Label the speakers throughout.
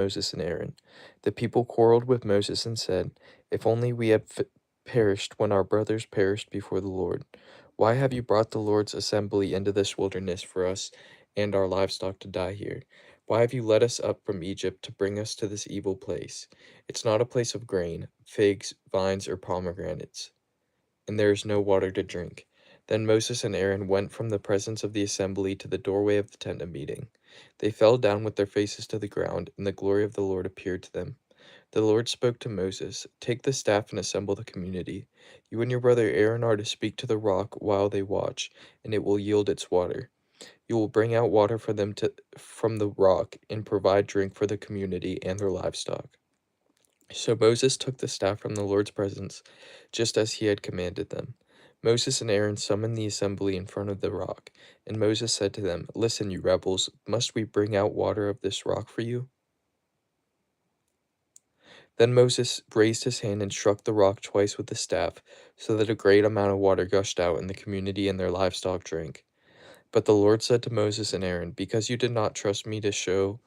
Speaker 1: Moses and Aaron. The people quarreled with Moses and said, "If only we had perished when our brothers perished before the Lord. Why have you brought the Lord's assembly into this wilderness for us and our livestock to die here? Why have you led us up from Egypt to bring us to this evil place? It's not a place of grain, figs, vines, or pomegranates, and there is no water to drink." Then Moses and Aaron went from the presence of the assembly to the doorway of the tent of meeting. They fell down with their faces to the ground, and the glory of the Lord appeared to them. The Lord spoke to Moses, "Take the staff and assemble the community. You and your brother Aaron are to speak to the rock while they watch, and it will yield its water. You will bring out water for them from the rock and provide drink for the community and their livestock." So Moses took the staff from the Lord's presence, just as he had commanded them. Moses and Aaron summoned the assembly in front of the rock, and Moses said to them, "Listen, you rebels, must we bring out water of this rock for you?" Then Moses raised his hand and struck the rock twice with the staff, so that a great amount of water gushed out, and the community and their livestock drank. But the Lord said to Moses and Aaron, "Because you did not trust me to show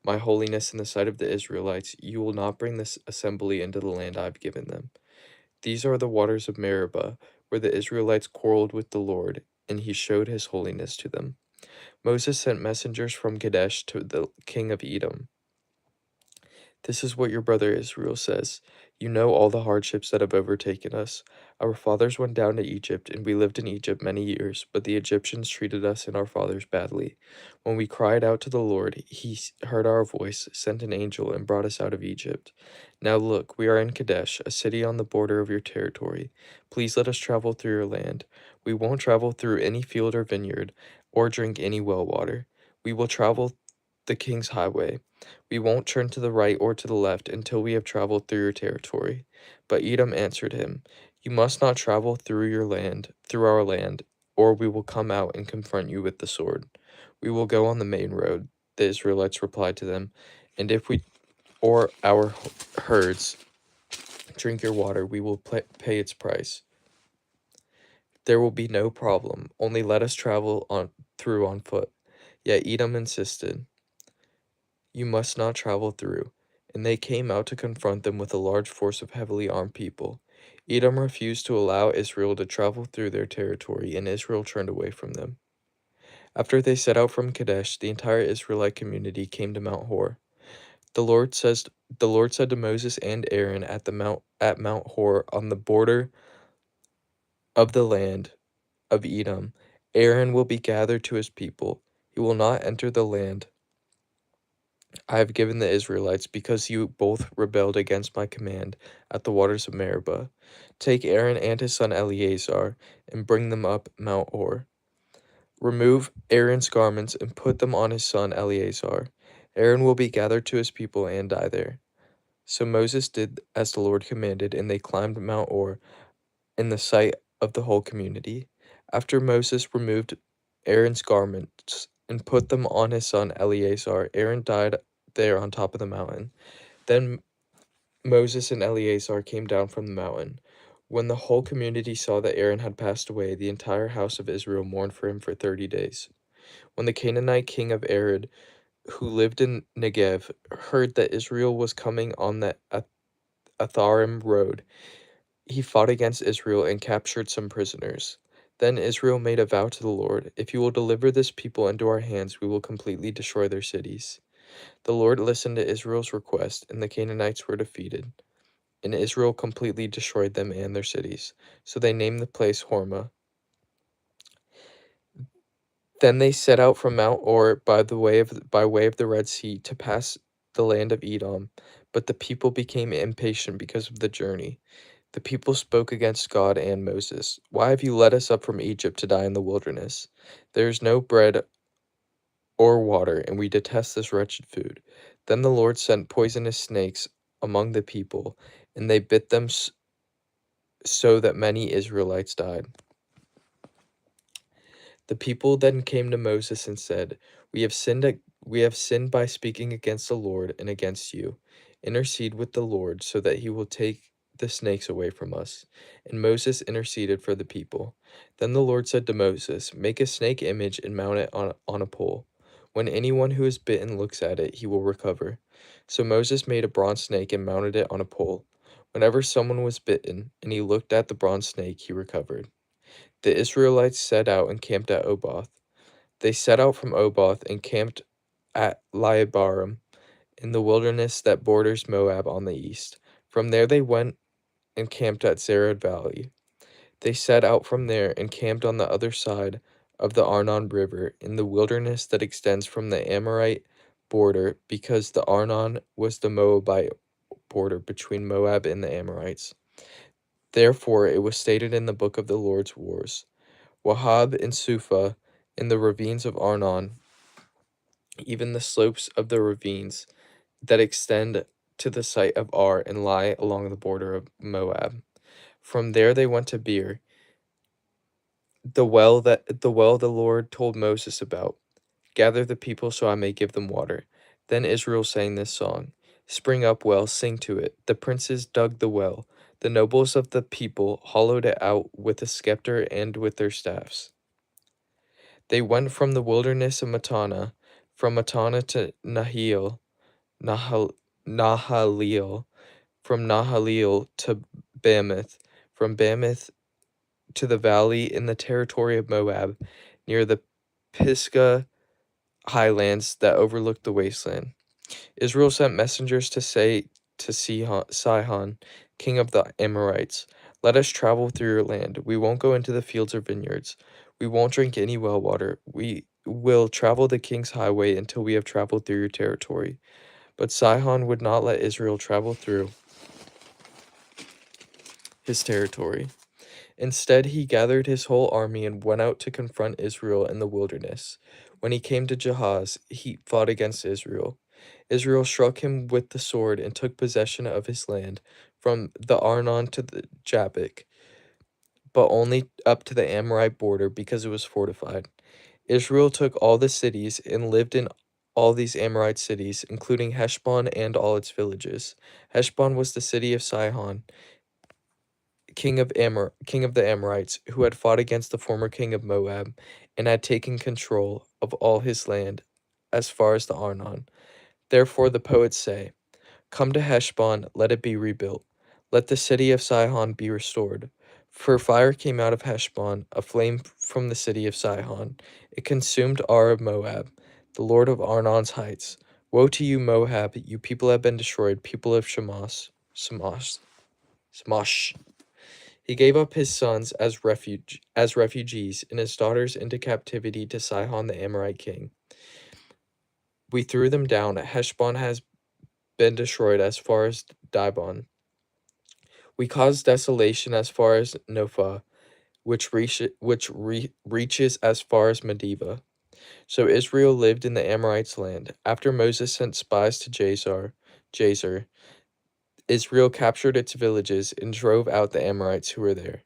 Speaker 1: my holiness in the sight of the Israelites, you will not bring this assembly into the land I have given them. These are the waters of Meribah, where the Israelites quarreled with the Lord, and he showed his holiness to them." Moses sent messengers from Kadesh to the king of Edom. "This is what your brother Israel says. You know all the hardships that have overtaken us. Our fathers went down to Egypt, and we lived in Egypt many years, but the Egyptians treated us and our fathers badly. When we cried out to the Lord, he heard our voice, sent an angel, and brought us out of Egypt. Now look, we are in Kadesh, a city on the border of your territory. Please let us travel through your land. We won't travel through any field or vineyard, or drink any well water. We will travel the king's highway. We won't turn to the right or to the left until we have traveled through your territory." But Edom answered him, "You must not travel through our land, or we will come out and confront you with the sword. We will go on the main road." The Israelites replied to them, "And if we or our herds drink your water, we will pay its price. There will be no problem, only let us travel through on foot." Yet Edom insisted, "You must not travel through." And they came out to confront them with a large force of heavily armed people. Edom refused to allow Israel to travel through their territory, and Israel turned away from them. After they set out from Kadesh, the entire Israelite community came to Mount Hor. The Lord says the Lord said to Moses and Aaron at Mount Hor on the border of the land of Edom, "Aaron will be gathered to his people. He will not enter the land I have given the Israelites, because you both rebelled against my command at the waters of Meribah. Take Aaron and his son Eleazar and bring them up Mount Hor. Remove Aaron's garments and put them on his son Eleazar. Aaron will be gathered to his people and die there." So Moses did as the Lord commanded, and they climbed Mount Hor in the sight of the whole community. After Moses removed Aaron's garments and put them on his son Eleazar, Aaron died there on top of the mountain. Then Moses and Eleazar came down from the mountain. When the whole community saw that Aaron had passed away, the entire house of Israel mourned for him for 30 days. When the Canaanite king of Arad, who lived in Negev, heard that Israel was coming on the Atharim road, he fought against Israel and captured some prisoners. Then Israel made a vow to the Lord, "If you will deliver this people into our hands, we will completely destroy their cities." The Lord listened to Israel's request, and the Canaanites were defeated, and Israel completely destroyed them and their cities. So they named the place Hormah. Then they set out from Mount Or by way of the Red Sea to pass the land of Edom, but the people became impatient because of the journey. The people spoke against God and Moses. "Why have you led us up from Egypt to die in the wilderness? There is no bread or water, and we detest this wretched food." Then the Lord sent poisonous snakes among the people, and they bit them so that many Israelites died. The people then came to Moses and said, we have sinned by speaking against the Lord and against you. Intercede with the Lord so that he will take the snakes away from us." And Moses interceded for the people. Then the Lord said to Moses, "Make a snake image and mount it on a pole. When anyone who is bitten looks at it, he will recover. So Moses made a bronze snake and mounted it on a pole. Whenever someone was bitten and he looked at the bronze snake, he recovered. The Israelites set out and camped at Oboth. They set out from Oboth and camped at Liabarim in the wilderness that borders Moab on the east. From there they went and camped at Zered Valley. They set out from there and camped on the other side of the Arnon River in the wilderness that extends from the Amorite border, because the Arnon was the Moabite border between Moab and the Amorites. Therefore it was stated in the book of the Lord's wars, Wahab and Suphah in the ravines of Arnon, even the slopes of the ravines that extend to the site of Ar and lie along the border of Moab. From there they went to Beer, the well the Lord told Moses about. Gather the people so I may give them water. Then Israel sang this song. Spring up, well, sing to it. The princes dug the well. The nobles of the people hollowed it out with a scepter and with their staffs. They went from the wilderness of Matana, from Matana to Nahaliel, from Nahaliel to Bamoth, from Bamoth to the valley in the territory of Moab, near the Pisgah highlands that overlooked the wasteland. Israel sent messengers to say to Sihon, king of the Amorites, "Let us travel through your land. We won't go into the fields or vineyards. We won't drink any well water. We will travel the king's highway until we have traveled through your territory." But Sihon would not let Israel travel through his territory. Instead, he gathered his whole army and went out to confront Israel in the wilderness. When he came to Jahaz, he fought against Israel. Israel struck him with the sword and took possession of his land from the Arnon to the Jabbok, but only up to the Amorite border because it was fortified. Israel took all the cities and lived in all these Amorite cities, including Heshbon and all its villages. Heshbon was the city of Sihon, king of the Amorites, who had fought against the former king of Moab, and had taken control of all his land as far as the Arnon. Therefore the poets say, "Come to Heshbon, let it be rebuilt. Let the city of Sihon be restored. For fire came out of Heshbon, a flame from the city of Sihon. It consumed Ar of Moab, the lord of Arnon's heights. Woe to you, Moab! You people have been destroyed, people of Shamash." He gave up his sons as refugees and his daughters into captivity to Sihon the Amorite king. We threw them down. Heshbon has been destroyed as far as Dibon. We caused desolation as far as Nophah, which reaches as far as Medeba. So Israel lived in the Amorites' land. After Moses sent spies to Jazer, Israel captured its villages and drove out the Amorites who were there.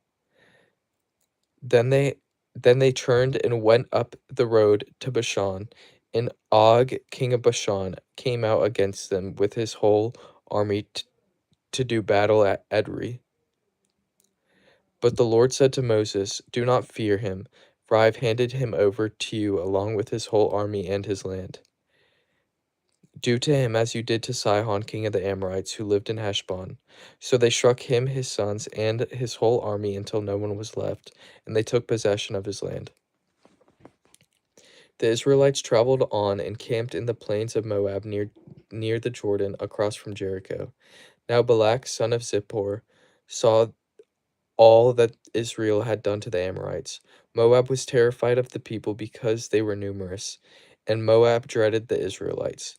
Speaker 1: Then they turned and went up the road to Bashan, and Og, king of Bashan, came out against them with his whole army to do battle at Edrei. But the Lord said to Moses, "Do not fear him, for I have handed him over to you along with his whole army and his land. Do to him as you did to Sihon, king of the Amorites, who lived in Heshbon." So they struck him, his sons, and his whole army until no one was left, and they took possession of his land. The Israelites traveled on and camped in the plains of Moab near the Jordan across from Jericho. Now Balak, son of Zippor, saw all that Israel had done to the Amorites. Moab was terrified of the people because they were numerous, and Moab dreaded the Israelites.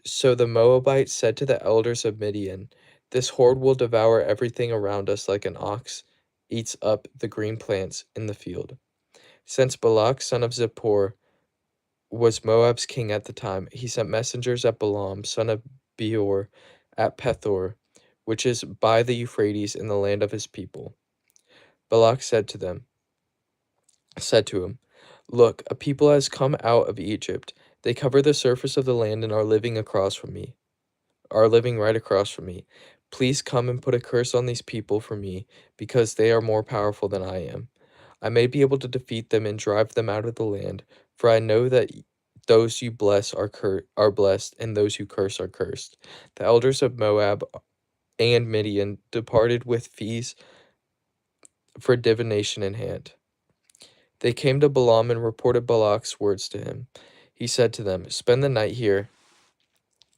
Speaker 1: So the Moabites said to the elders of Midian, "This horde will devour everything around us like an ox eats up the green plants in the field." Since Balak, son of Zippor, was Moab's king at the time, he sent messengers at Balaam, son of Beor, at Pethor, which is by the Euphrates in the land of his people. Balak said to him, "Look, a people has come out of Egypt. They cover the surface of the land and are living right across from me. Please come and put a curse on these people for me, because they are more powerful than I am. I may be able to defeat them and drive them out of the land, for I know that those you bless are blessed, and those who curse are cursed. The elders of Moab and Midian departed with fees for divination in hand. They came to Balaam and reported Balak's words to him. He said to them, "Spend the night here,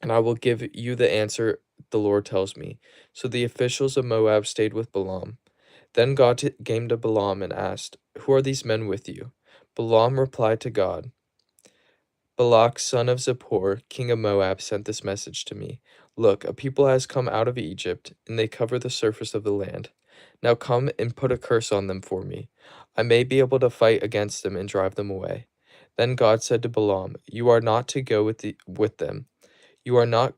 Speaker 1: and I will give you the answer the Lord tells me." So the officials of Moab stayed with Balaam. Then God came to Balaam and asked, "Who are these men with you?" Balaam replied to God, "Balak, son of Zippor, king of Moab, sent this message to me. Look, a people has come out of Egypt, and they cover the surface of the land. Now come and put a curse on them for me. I may be able to fight against them and drive them away." Then God said to Balaam, "You are not to go with them. You are not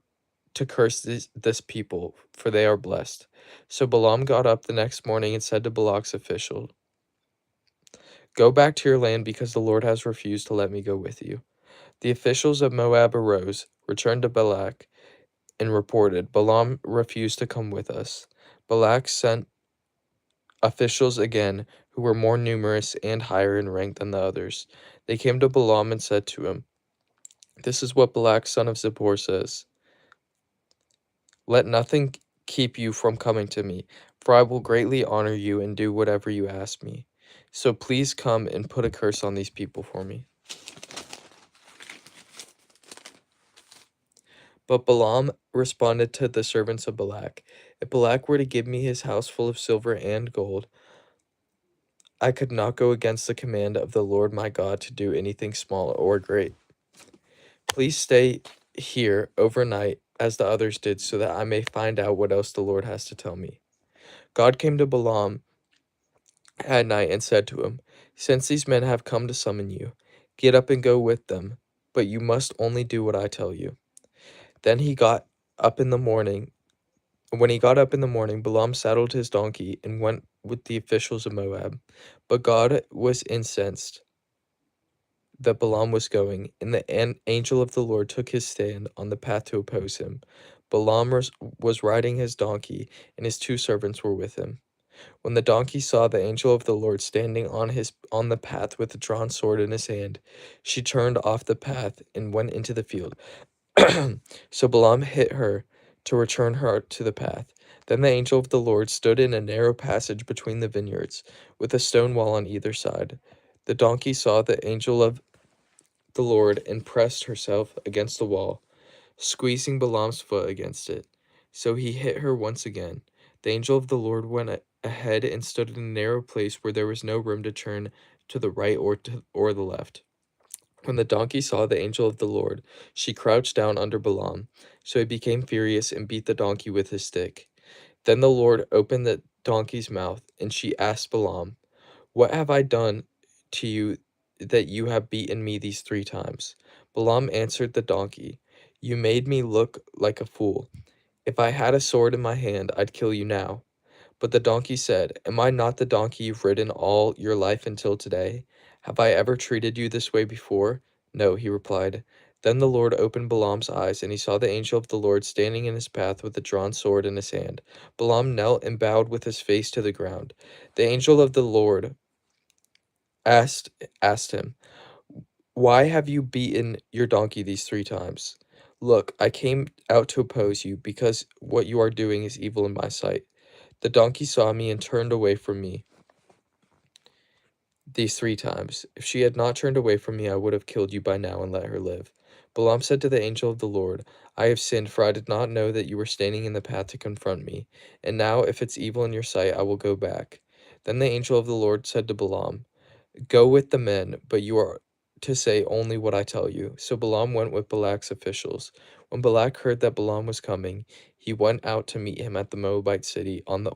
Speaker 1: to curse this people, for they are blessed." So Balaam got up the next morning and said to Balak's official, "Go back to your land, because the Lord has refused to let me go with you." The officials of Moab arose, returned to Balak, and reported, "Balaam refused to come with us." Balak sent officials again, who were more numerous and higher in rank than the others. They came to Balaam and said to him, "This is what Balak, son of Zippor, says. Let nothing keep you from coming to me, for I will greatly honor you and do whatever you ask me. So please come and put a curse on these people for me." But Balaam responded to the servants of Balak, "If Balak were to give me his house full of silver and gold, I could not go against the command of the Lord my God to do anything small or great. Please stay here overnight as the others did, so that I may find out what else the Lord has to tell me." God came to Balaam at night and said to him, "Since these men have come to summon you, get up and go with them, but you must only do what I tell you." Then he got up in the morning. When he got up in the morning, Balaam saddled his donkey and went with the officials of Moab. But God was incensed that Balaam was going, and the angel of the Lord took his stand on the path to oppose him. Balaam was riding his donkey, and his two servants were with him. When the donkey saw the angel of the Lord standing on the path with a drawn sword in his hand, she turned off the path and went into the field. So Balaam hit her to return her to the path. Then the angel of the Lord stood in a narrow passage between the vineyards, with a stone wall on either side. The donkey saw the angel of the Lord and pressed herself against the wall, squeezing Balaam's foot against it. So he hit her once again. The angel of the Lord went ahead and stood in a narrow place where there was no room to turn to the right or the left. When the donkey saw the angel of the Lord, she crouched down under Balaam. So he became furious and beat the donkey with his stick. Then the Lord opened the donkey's mouth, and she asked Balaam, "What have I done to you that you have beaten me these 3 times?" Balaam answered the donkey, "You made me look like a fool. If I had a sword in my hand, I'd kill you now." But the donkey said, "Am I not the donkey you've ridden all your life until today? Have I ever treated you this way before?" "No," he replied. Then the Lord opened Balaam's eyes, and he saw the angel of the Lord standing in his path with a drawn sword in his hand. Balaam knelt and bowed with his face to the ground. The angel of the Lord asked him, "Why have you beaten your donkey these 3 times?" "Look, I came out to oppose you, because what you are doing is evil in my sight. The donkey saw me and turned away from me these 3 times. If she had not turned away from me, I would have killed you by now and let her live." Balaam said to the angel of the Lord, "I have sinned, for I did not know that you were standing in the path to confront me. And now, if it's evil in your sight, I will go back." Then the angel of the Lord said to Balaam, "Go with the men, but you are to say only what I tell you." So Balaam went with Balak's officials. When Balak heard that Balaam was coming, he went out to meet him at the Moabite city on the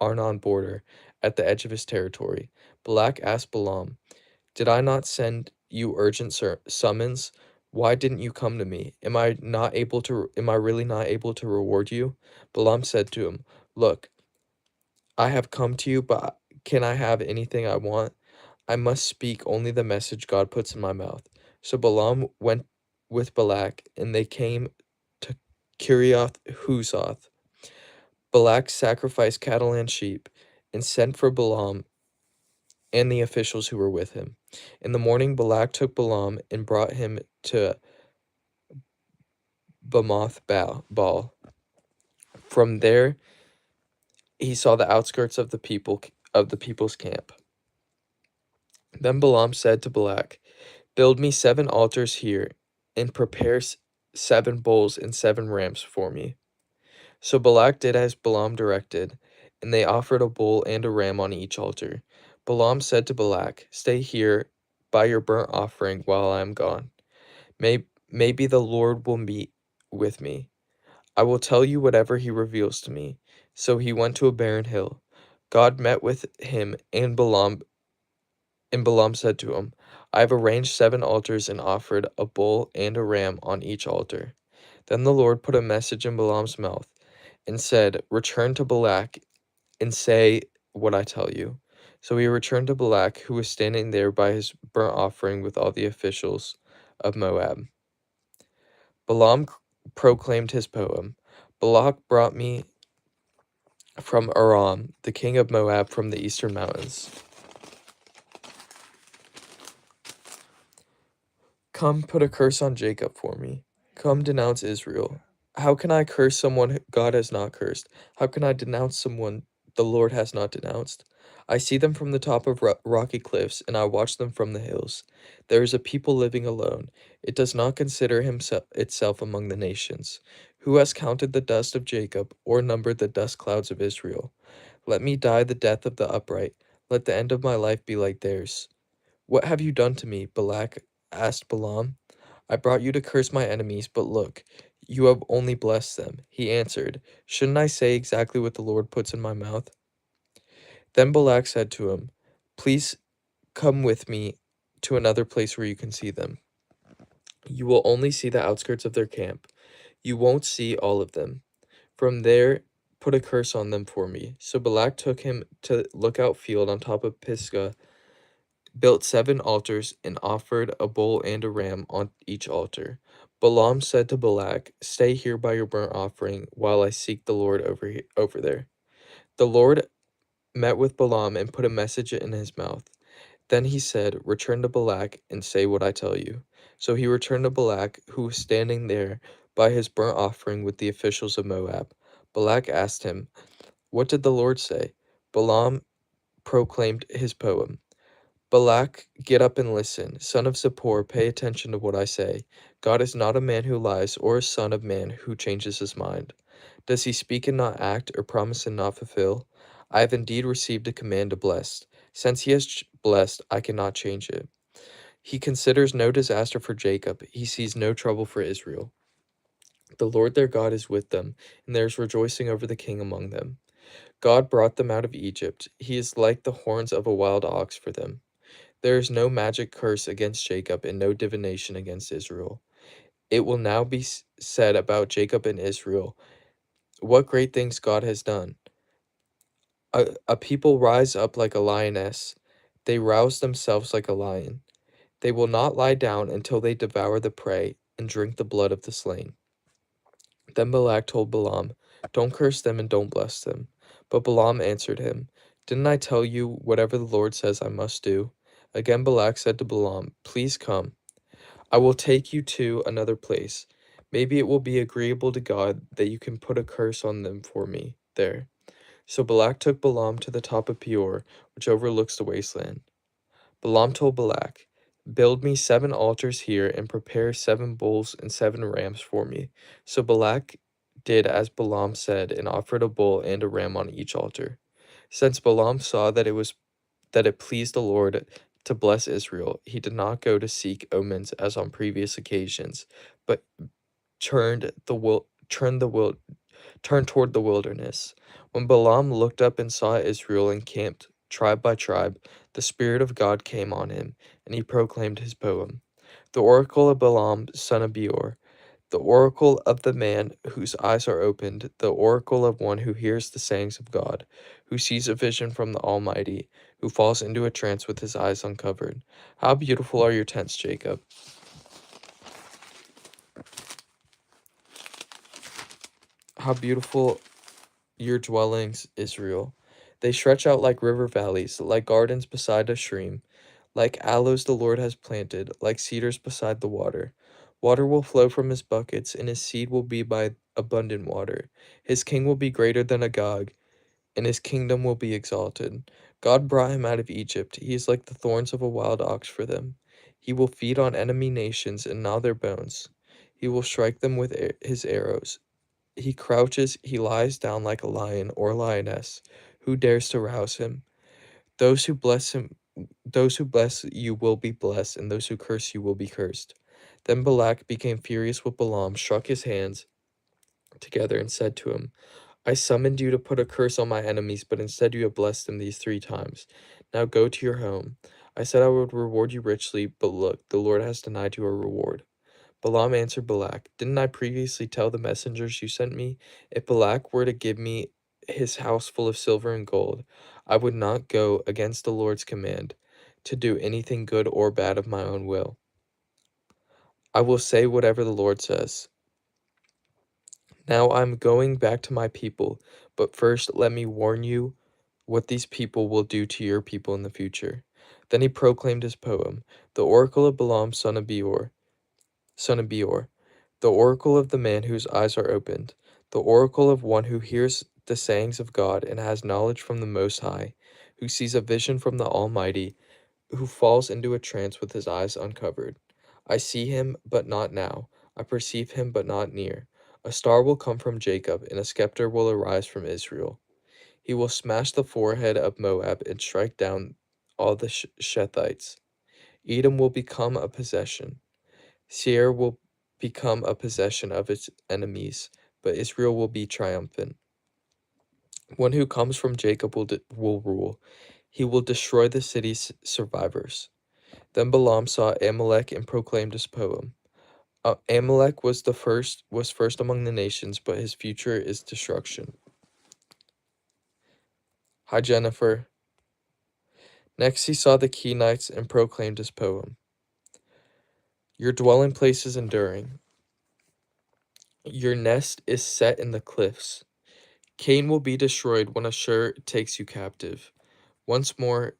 Speaker 1: Arnon border, at the edge of his territory. Balak asked Balaam, "Did I not send you urgent summons? Why didn't you come to me? Am I really not able to reward you?" Balaam said to him, "Look, I have come to you, but can I have anything I want? I must speak only the message God puts in my mouth." So Balaam went with Balak, and they came to Kiriath Huzoth. Balak sacrificed cattle and sheep, and sent for Balaam and the officials who were with him. In the morning, Balak took Balaam and brought him to Bamoth Baal. From there, he saw the outskirts of the people's camp. Then Balaam said to Balak, "Build me 7 altars here, and prepare 7 bulls and 7 rams for me." So Balak did as Balaam directed, and they offered a bull and a ram on each altar. Balaam said to Balak, "Stay here by your burnt offering while I am gone. Maybe the Lord will meet with me. I will tell you whatever he reveals to me." So he went to a barren hill. God met with him, and Balaam said to him, "I have arranged 7 altars and offered a bull and a ram on each altar." Then the Lord put a message in Balaam's mouth and said, "Return to Balak and say what I tell you." So he returned to Balak, who was standing there by his burnt offering with all the officials of Moab. Balaam proclaimed his poem. Balak brought me from Aram, the king of Moab from the eastern mountains. Come, put a curse on Jacob for me. Come, denounce Israel. How can I curse someone God has not cursed? How can I denounce someone the Lord has not denounced? I see them from the top of rocky cliffs, and I watch them from the hills. There is a people living alone. It does not consider itself among the nations. Who has counted the dust of Jacob, or numbered the dust clouds of Israel? Let me die the death of the upright. Let the end of my life be like theirs. What have you done to me? Balak asked Balaam. I brought you to curse my enemies, but look, you have only blessed them. He answered, Shouldn't I say exactly what the Lord puts in my mouth? Then Balak said to him, Please come with me to another place where you can see them. You will only see the outskirts of their camp. You won't see all of them. From there, put a curse on them for me. So Balak took him to Lookout Field on top of Pisgah, built 7 altars, and offered a bull and a ram on each altar. Balaam said to Balak, Stay here by your burnt offering while I seek the Lord over there. The Lord met with Balaam and put a message in his mouth. Then he said, Return to Balak and say what I tell you. So he returned to Balak, who was standing there by his burnt offering with the officials of Moab. Balak asked him, What did the Lord say? Balaam proclaimed his poem. Balak, get up and listen. Son of Zippor, pay attention to what I say. God is not a man who lies, or a son of man who changes his mind. Does he speak and not act, or promise and not fulfill? I have indeed received a command to bless. Since he has blessed, I cannot change it. He considers no disaster for Jacob. He sees no trouble for Israel. The Lord their God is with them, and there is rejoicing over the king among them. God brought them out of Egypt. He is like the horns of a wild ox for them. There is no magic curse against Jacob and no divination against Israel. It will now be said about Jacob and Israel, what great things God has done. A people rise up like a lioness. They rouse themselves like a lion. They will not lie down until they devour the prey and drink the blood of the slain. Then Balak told Balaam, Don't curse them and don't bless them. But Balaam answered him, Didn't I tell you whatever the Lord says I must do? Again Balak said to Balaam, Please come. I will take you to another place. Maybe it will be agreeable to God that you can put a curse on them for me there. So Balak took Balaam to the top of Peor, which overlooks the wasteland. Balaam told Balak, Build me 7 altars here and prepare 7 bulls and 7 rams for me. So Balak did as Balaam said and offered a bull and a ram on each altar. Since Balaam saw that it pleased the Lord to bless Israel, he did not go to seek omens as on previous occasions, but turned toward the wilderness. When Balaam looked up and saw Israel encamped tribe by tribe, the Spirit of God came on him, and he proclaimed his poem. The oracle of Balaam, son of Beor, the oracle of the man whose eyes are opened, the oracle of one who hears the sayings of God, who sees a vision from the Almighty, who falls into a trance with his eyes uncovered. How beautiful are your tents, Jacob! How beautiful your dwellings, Israel! They stretch out like river valleys, like gardens beside a stream, like aloes the Lord has planted, like cedars beside the water. Water will flow from his buckets, and his seed will be by abundant water. His king will be greater than Agag, and his kingdom will be exalted. God brought him out of Egypt. He is like the thorns of a wild ox for them. He will feed on enemy nations and gnaw their bones. He will strike them with his arrows. He crouches, he lies down like a lion or lioness. Who dares to rouse him? Those who bless him, those who bless you will be blessed, and those who curse you will be cursed. Then Balak became furious with Balaam, struck his hands together, and said to him, I summoned you to put a curse on my enemies, but instead you have blessed them these 3 times. Now go to your home. I said I would reward you richly, but look, the Lord has denied you a reward. Balaam answered Balak, Didn't I previously tell the messengers you sent me, if Balak were to give me his house full of silver and gold, I would not go against the Lord's command to do anything good or bad of my own will. I will say whatever the Lord says. Now I'm going back to my people, but first let me warn you what these people will do to your people in the future. Then he proclaimed his poem, The Oracle of Balaam, son of Beor, the oracle of the man whose eyes are opened, the oracle of one who hears the sayings of God and has knowledge from the Most High, who sees a vision from the Almighty, who falls into a trance with his eyes uncovered. I see him, but not now. I perceive him, but not near. A star will come from Jacob, and a scepter will arise from Israel. He will smash the forehead of Moab and strike down all the Shethites. Edom will become a possession. Seir will become a possession of its enemies, but Israel will be triumphant. One who comes from Jacob will rule. He will destroy the city's survivors. Then Balaam saw Amalek and proclaimed his poem. Amalek was first among the nations, but his future is destruction. Hi, Jennifer. Next he saw the Kenites and proclaimed his poem. Your dwelling place is enduring. Your nest is set in the cliffs. Cain will be destroyed when Ashur takes you captive. Once more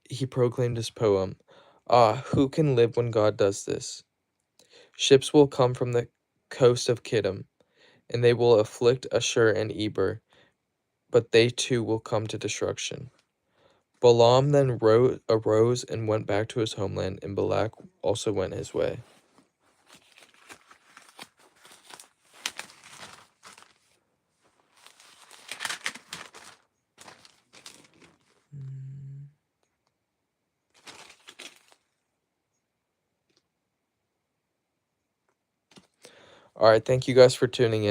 Speaker 1: he proclaimed his poem. Ah, who can live when God does this? Ships will come from the coast of Kittim, and they will afflict Ashur and Eber, but they too will come to destruction. Balaam then arose and went back to his homeland, and Balak also went his way. All right, thank you guys for tuning in.